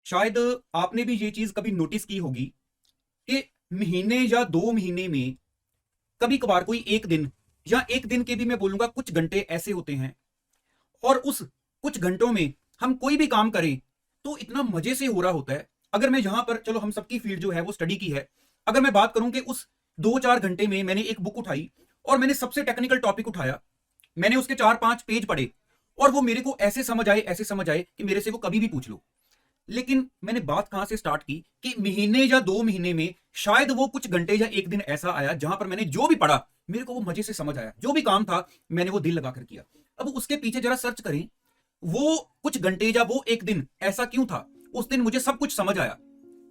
शायद आपने भी ये चीज कभी नोटिस की होगी कि महीने या 2 महीने में कभी कभार कोई एक दिन या एक दिन के भी मैं बोलूंगा कुछ घंटे ऐसे होते हैं, और उस कुछ घंटों में हम कोई भी काम करें तो इतना मजे से हो रहा होता है। अगर मैं यहां पर, चलो हम सबकी फील्ड जो है वो स्टडी की है, अगर मैं बात करूं कि उस 2-4 घंटे में मैंने एक बुक उठाई और मैंने सबसे टेक्निकल टॉपिक उठाया, मैंने उसके 4-5 पेज पढ़े और वो मेरे को ऐसे समझ आए कि मेरे से वो कभी भी पूछ लो। लेकिन मैंने बात कहां से स्टार्ट की कि महीने या 2 महीने में शायद वो कुछ घंटे या एक दिन ऐसा आया जहां पर मैंने जो भी पढ़ा मेरे को वो मजे से समझ आया, जो भी काम था मैंने वो दिल लगाकर किया। अब उसके पीछे जरा सर्च करें, वो कुछ घंटे या वो एक दिन ऐसा क्यों था। उस दिन मुझे सब कुछ समझ आया,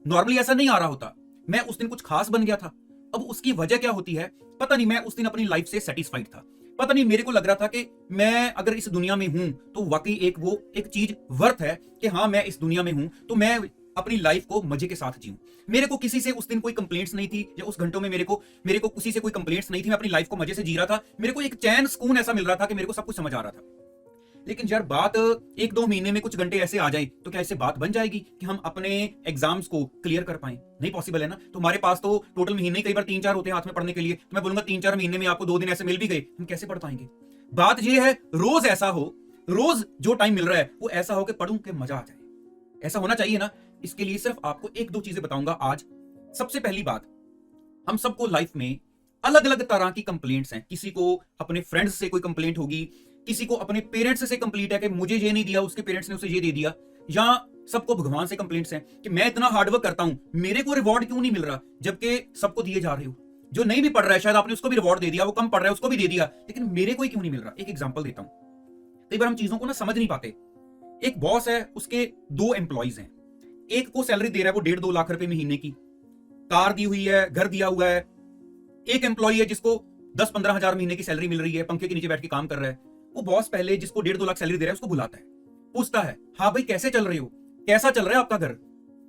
नॉर्मली ऐसा नहीं आ रहा होता। मैं उस दिन कुछ खास बन गया था। अब उसकी वजह क्या होती है पता नहीं, मैं उस दिन अपनी लाइफ से सेटिस्फाइड था। पता नहीं, मेरे को लग रहा था कि मैं अगर इस दुनिया में हूं तो वाकई एक चीज वर्थ है कि हाँ मैं इस दुनिया में हूं तो मैं अपनी लाइफ को मजे के साथ जीऊं। मेरे को किसी से उस दिन कोई कंप्लेंट्स नहीं थी, या उस घंटों में मेरे को किसी से कोई कंप्लेंट्स नहीं थी। मैं अपनी लाइफ को मजे से जी रहा था, मेरे को एक चैन सुकून ऐसा मिल रहा था कि मेरे को सब कुछ समझ आ रहा था। लेकिन यार बात 1-2 महीने में कुछ घंटे ऐसे आ जाए तो क्या इससे बात बन जाएगी कि हम अपने एग्जाम्स को क्लियर कर पाए? नहीं पॉसिबल है ना। तो हमारे पास तो टोटल महीने कई बार 3-4 होते हैं हाथ में पढ़ने के लिए, तो मैं बोलूंगा 3-4 महीने में आपको 2 दिन ऐसे मिल भी गए, हम कैसे पढ़ पाएंगे? बात यह है रोज ऐसा हो, रोज जो टाइम मिल रहा है वो ऐसा हो कि पढ़ूं कि मजा आ जाए। ऐसा होना चाहिए ना। इसके लिए सिर्फ आपको 1-2 चीजें बताऊंगा आज। सबसे पहली बात, हम सबको लाइफ में अलग अलग तरह की कंप्लेंट्स हैं। किसी को अपने फ्रेंड्स से कोई कंप्लेंट होगी, किसी को अपने पेरेंट्स से कंप्लीट है कि मुझे ये नहीं दिया, उसके पेरेंट्स ने उसे ये दे दिया, या सबको भगवान से कंप्लेंट्स हैं कि मैं इतना हार्डवर्क करता हूं मेरे को रिवॉर्ड क्यों नहीं मिल रहा, जबकि सबको दिए जा रहे हो। जो नहीं भी पढ़ रहा है शायद आपने उसको भी रिवॉर्ड दे दिया, वो कम पढ़ रहा है उसको भी दे दिया, लेकिन मेरे को ही क्यों नहीं मिल रहा। एक एग्जांपल देता हूं। कई बार हम चीजों को ना समझ नहीं पाते। एक बॉस है, उसके 2 एम्प्लॉइज हैं। एक को सैलरी दे रहा है वो 1.5-2 लाख रुपए महीने की, कार दी हुई है, घर दिया हुआ है। एक एम्प्लॉई है जिसको 10-15 हजार महीने की सैलरी मिल रही है, पंखे के नीचे बैठ के काम कर रहा है। वो बॉस पहले जिसको 1.5-2 लाख सैलरी दे रहा है उसको बुलाता है, पूछता है हाँ भाई कैसे चल रही हो, कैसा चल रहा है आपका घर?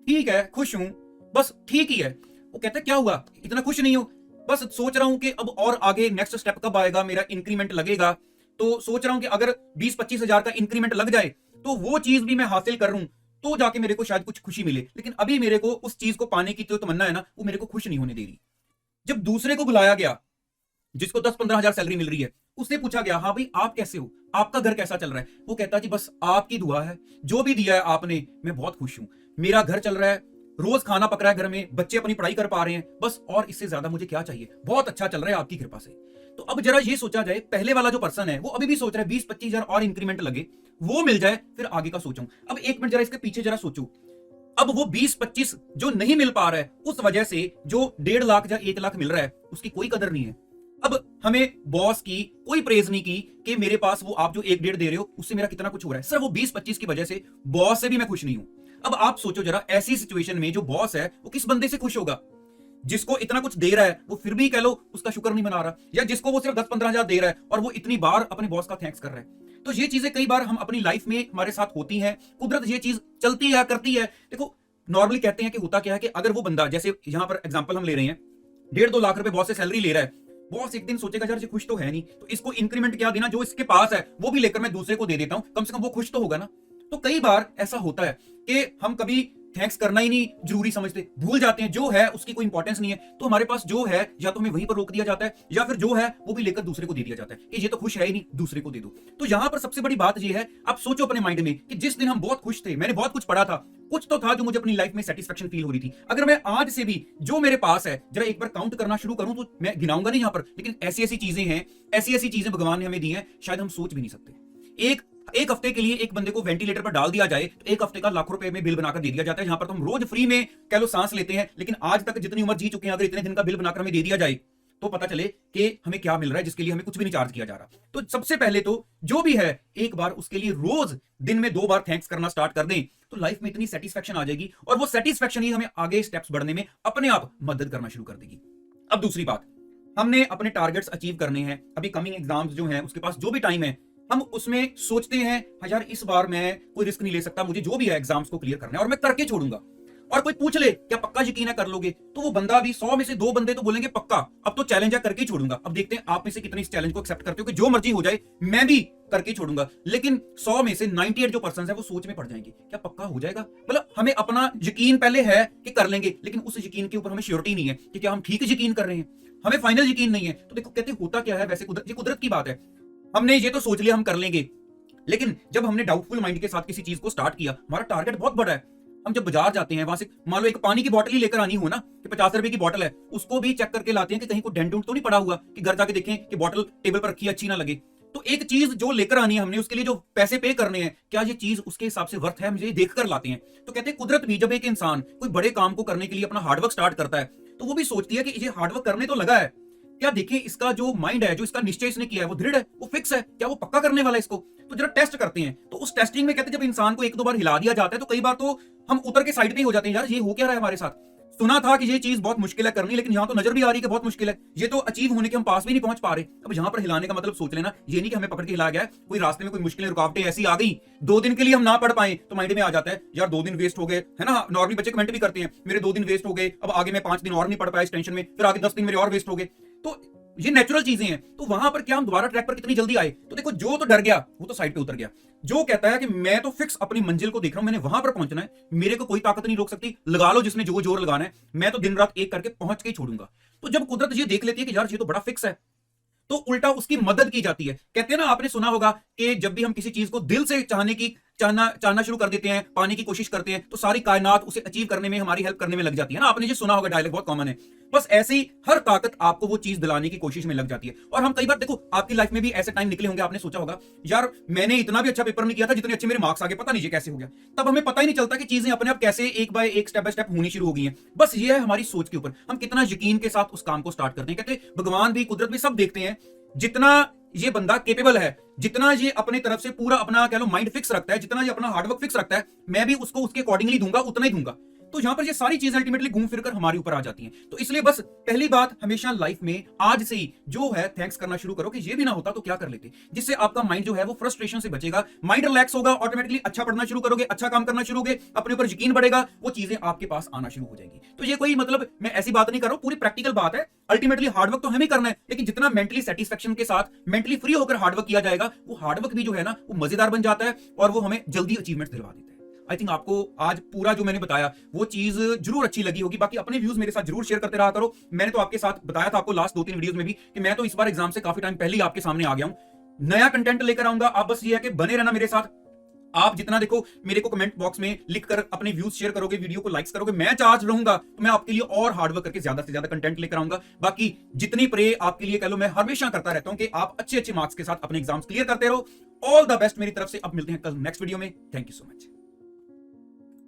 ठीक है, खुश हूं, बस ठीक ही है। वो कहता है क्या हुआ, इतना खुश नहीं हो? बस सोच रहा हूं कि अब और आगे नेक्स्ट स्टेप कब आएगा, मेरा इंक्रीमेंट लगेगा, तो सोच रहा हूं कि अगर 20-25 हजार का इंक्रीमेंट लग जाए तो वो चीज भी मैं हासिल कर लूं तो जाके मेरे को शायद कुछ खुशी मिले। लेकिन अभी मेरे को उस चीज को पाने की जो तमन्ना है ना वो मेरे को खुश नहीं होने दे रही। जब दूसरे को बुलाया गया जिसको 10-15 हजार सैलरी मिल रही है, उससे पूछा गया हाँ भाई आप कैसे हो, आपका घर कैसा चल रहा है? वो कहता जी बस आपकी दुआ है, जो भी दिया है आपने मैं बहुत खुश हूं, मेरा घर चल रहा है, रोज खाना पक रहा है घर में, बच्चे अपनी पढ़ाई कर पा रहे हैं, बस और इससे ज्यादा मुझे क्या चाहिए, बहुत अच्छा चल रहा है आपकी कृपा से। तो अब जरा ये सोचा जाए, पहले वाला जो पर्सन है वो अभी भी सोच रहा है 20-25 हजार और इंक्रीमेंट लगे, वो मिल जाए फिर आगे का सोचूं। अब 1 मिनट जरा इसके पीछे जरा सोचो। अब वो 20-25 जो नहीं मिल पा रहा है उस वजह से जो 1.5 लाख या 1 लाख मिल रहा है उसकी कोई कदर नहीं है। अब हमें बॉस की कोई प्रेज नहीं की कि मेरे पास वो आप जो 1-1.5 दे रहे हो उससे मेरा कितना कुछ हो रहा है, सर वो 20-25 की वजह से बॉस से भी मैं खुश नहीं हूं। अब आप सोचो जरा, ऐसी सिचुएशन में जो बॉस है वो किस बंदे से खुश होगा? जिसको इतना कुछ दे रहा है वो फिर भी कह लो उसका शुक्र नहीं मना रहा, या जिसको वो सिर्फ 10-15 हजार दे रहा है और वो इतनी बार अपने बॉस का थैंक्स कर रहा है। तो ये चीजें कई बार हम अपनी लाइफ में हमारे साथ होती हैं, कुदरत ये चीज चलती है करती है। देखो नॉर्मली कहते हैं कि होता क्या है कि अगर वो बंदा, जैसे यहां पर एग्जांपल हम ले रहे हैं, 1.5-2 लाख रुपए बॉस से सैलरी ले रहा है, बॉस एक दिन सोचेगा यार ये खुश तो है नहीं, तो इसको इंक्रीमेंट क्या देना, जो इसके पास है वो भी लेकर मैं दूसरे को दे देता हूं, कम से कम वो खुश तो होगा ना। तो कई बार ऐसा होता है कि हम कभी थैंक्स करना ही नहीं जरूरी समझते, भूल जाते हैं, जो है उसकी कोई इंपॉर्टेंस नहीं है, तो हमारे पास जो है या तो हमें वहीं पर रोक दिया जाता है या फिर जो है वो भी लेकर दूसरे को दे दिया जाता है कि ये तो खुश है ही नहीं, दूसरे को दे दो। तो यहां पर सबसे बड़ी बात ये है, आप सोचो अपने माइंड में कि जिस दिन हम बहुत खुश थे, मैंने बहुत कुछ पढ़ा था, कुछ तो था जो मुझे अपनी लाइफ में सेटिस्फेक्शन फील हो रही थी। अगर मैं आज से भी जो मेरे पास है जरा एक बार काउंट करना शुरू करूं तो मैं गिनाऊंगा नहीं यहां पर, लेकिन ऐसी ऐसी चीजें हैं, ऐसी ऐसी चीजें भगवान ने हमें दी हैं, शायद हम सोच भी नहीं सकते। एक हफ्ते के लिए एक बंदे को वेंटिलेटर पर डाल दिया जाए तो एक हफ्ते का लाखों रुपए में बिल बनाकर दे दिया जाता है, जहां पर तो हम रोज फ्री में कह लो सांस लेते हैं। लेकिन आज तक जितनी उम्र जी चुके हैं, अगर इतने दिन का बिल बनाकर हमें दे दिया जाए तो पता चले कि हमें क्या मिल रहा है, जिसके लिए हमें कुछ भी नहीं चार्ज किया जा रहा। तो सबसे पहले तो जो भी है एक बार उसके लिए रोज दिन में 2 बार थैंक्स करना स्टार्ट कर दें तो लाइफ में इतनी सेटिस्फेक्शन आ जाएगी, और वो सेटिस्फेक्शन ही हमें आगे स्टेप्स बढ़ने में अपने आप मदद करना शुरू कर देगी। अब दूसरी बात, हमने अपने टारगेट्स अचीव करने हैं, अभी कमिंग एग्जाम्स जो हैं उसके पास जो भी टाइम है, हम उसमें सोचते हैं हाँ यार इस बार मैं कोई रिस्क नहीं ले सकता, मुझे जो भी है एग्जाम्स को क्लियर करना है और मैं करके छोड़ूंगा। और कोई पूछ ले क्या पक्का यकीन है कर लोगे, तो वो बंदा भी 100 में से 2 बंदे तो बोलेंगे पक्का, अब तो चैलेंज है करके ही छोड़ूंगा। अब देखते हैं आप में से कितने इस चैलेंज को एक्सेप्ट करते हो कि जो मर्जी हो जाए मैं भी करके छोड़ूंगा। लेकिन 100 में से 98 जो पर्सन है वो सोच में पड़ जाएंगे क्या पक्का हो जाएगा। मतलब हमें अपना यकीन पहले है कि कर लेंगे, लेकिन उस यकीन के ऊपर हमें श्योरिटी नहीं है कि क्या हम ठीक यकीन कर रहे हैं, हमें फाइनल यकीन नहीं है। तो देखो कहते होता क्या है, वैसे ये कुदरत की बात है। हमने ये तो सोच लिया हम कर लेंगे, लेकिन जब हमने डाउटफुल माइंड के साथ किसी चीज को स्टार्ट किया, हमारा टारगेट बहुत बड़ा है। हम जब बाजार जाते हैं, वहां से मान लो एक पानी की बोतल ही लेकर आनी हो ना, कि 50 रुपए की बोतल है, उसको भी चेक करके लाते हैं कि कहीं कोई डेंट तो नहीं पड़ा हुआ, कि घर जाके देखें कि बोतल टेबल पर रखी अच्छी ना लगे। तो एक चीज जो लेकर आनी है हमने, उसके लिए जो पैसे पे करने हैं, क्या ये चीज उसके हिसाब से वर्थ है, मुझे देख कर लाते हैं। तो कहते हैं कुदरत भी जब एक इंसान कोई बड़े काम को करने के लिए अपना हार्डवर्क स्टार्ट करता है, तो वो भी सोचती है कि ये हार्डवर्क करने तो लगा है, क्या देखें इसका जो माइंड है, जो इसका निश्चय इसने किया है वो दृढ़ है, वो फिक्स है, क्या वो पक्का करने वाला है इसको। तो जरा टेस्ट करते हैं। तो उस टेस्टिंग में कहते हैं जब इंसान को एक दो बार हिला दिया जाता है, तो कई बार तो हम उतर के साइड पे ही हो जाते हैं, यार ये हो क्या रहा है हमारे साथ। सुना था कि ये चीज बहुत मुश्किल है करनी, लेकिन यहां तो नजर भी आ रही है कि बहुत मुश्किल है, ये तो अचीव होने के हम पास भी नहीं पहुंच पा रहे। अब यहां पर हिलाने का मतलब सोच लेना, ये नहीं कि हमें पकड़ के हिला गया है, कोई रास्ते में कोई मुश्किलें रुकावटें ऐसी आ गई 2 दिन के लिए हम ना पढ़ पाए, तो माइंड में आ जाता है यार 2 दिन वेस्ट हो गए, है ना। नॉर्मली बच्चे कमेंट भी करते हैं मेरे 2 दिन वेस्ट हो गए, अब आगे मैं 5 दिन और नहीं पढ़ पाया इस टेंशन में, फिर आगे 10 दिन मेरे और वेस्ट हो गए। तो ये नेचुरल चीजें हैं। तो वहां पर क्या हम दोबारा ट्रैक पर कितनी जल्दी आए। तो देखो जो तो डर गया वो तो साइड पे उतर गया, जो कहता है कि मैं तो फिक्स अपनी मंजिल को देख रहा हूं, मैंने वहां पर पहुंचना है, मेरे को कोई ताकत नहीं रोक सकती, लगा लो जिसने जो जोर लगाना है, मैं तो दिन रात एक करके पहुंच के ही छोड़ूंगा। तो जब कुदरत ये देख लेती है कि यार ये तो बड़ा फिक्स है, तो उल्टा उसकी मदद की जाती है। कहते हैं ना, आपने सुना होगा कि जब भी हम किसी चीज को दिल से चाहना शुरू कर देते हैं, पाने की कोशिश करते हैं, तो सारी कायनात उसे अचीव करने में, हमारी हेल्प करने में लग जाती है ना। आपने ये सुना होगा, डायलॉग बहुत कॉमन है। बस ऐसे ही हर ताकत आपको वो चीज दिलाने की कोशिश में लग जाती है। और हम कई बार देखो आपकी लाइफ में भी ऐसे टाइम निकले होंगे, आपने सोचा होगा यार मैंने इतना भी अच्छा पेपर नहीं किया था जितने अच्छे मेरे मार्क्स आ गए, पता नहीं ये कैसे हो गया। तब हमें पता ही नहीं चलता कि चीजें अपने आप कैसे एक बाय एक स्टेप बाय स्टेप होनी शुरू हो गई हैं। बस ये है हमारी सोच के ऊपर, हम कितना यकीन के साथ उस काम को स्टार्ट करते हैं। कहते भगवान भी, कुदरत भी सब देखते हैं, जितना ये बंदा केपेबल है, जितना ये अपने तरफ से पूरा अपना कह लो माइंड फिक्स रखता है, जितना ये अपना हार्डवर्क फिक्स रखता है, मैं भी उसको उसके अकॉर्डिंगली दूंगा, उतना ही दूंगा। तो यहां पर ये सारी चीजें अल्टीमेटली घूम फिर कर हमारे ऊपर आ जाती हैं। तो इसलिए बस पहली बात हमेशा लाइफ में आज से ही जो है थैंक्स करना शुरू करो कि ये भी ना होता तो क्या कर लेते, जिससे आपका माइंड जो है वो फ्रस्ट्रेशन से बचेगा, माइंड रिलैक्स होगा, ऑटोमेटिकली अच्छा पढ़ना शुरू करोगे, अच्छा काम करना शुरू होगे, अपने ऊपर यकीन बढ़ेगा, वो चीजें आपके पास आना शुरू हो जाएगी। तो ये कोई मतलब मैं ऐसी बात नहीं कर रहा हूं, पूरी प्रैक्टिकल बात है। अल्टीमेटली हार्डवर्क तो हमें करना है, लेकिन जितना मेंटली सेटिस्फेक्शन के साथ, मेंटली फ्री होकर हार्डवर्क किया जाएगा, वो हार्डवर्क भी जो है ना वो मजेदार बन जाता है और वो हमें जल्दी अचीवमेंट दिलवा देता है। आई थिंक आपको आज पूरा जो मैंने बताया वो चीज जरूर अच्छी लगी होगी। बाकी अपने व्यूज मेरे साथ जरूर शेयर करते रहा करो। मैंने तो आपके साथ बताया था आपको लास्ट 2-3 वीडियोस में भी कि मैं तो इस बार एग्जाम से काफी टाइम पहले ही आपके सामने आ गया हूं, नया कंटेंट लेकर आऊंगा। आप बस ये है कि बने रहना मेरे साथ। आप जितना देखो मेरे को कमेंट बॉक्स में लिखकर अपने व्यूज शेयर करोगे, वीडियो को लाइक्स करोगे, मैं चार्ज रहूंगा तो मैं आपके लिए और हार्डवर्क करके ज्यादा से ज्यादा कंटेंट लेकर आऊंगा। बाकी जितनी प्रे आपके लिए कह लो मैं हमेशा करता रहता हूं कि आप अच्छे अच्छे मार्क्स के साथ अपने एग्जाम्स क्लियर करते रहो। ऑल द बेस्ट मेरी तरफ से। अब मिलते हैं कल नेक्स्ट वीडियो में। Thank you so much.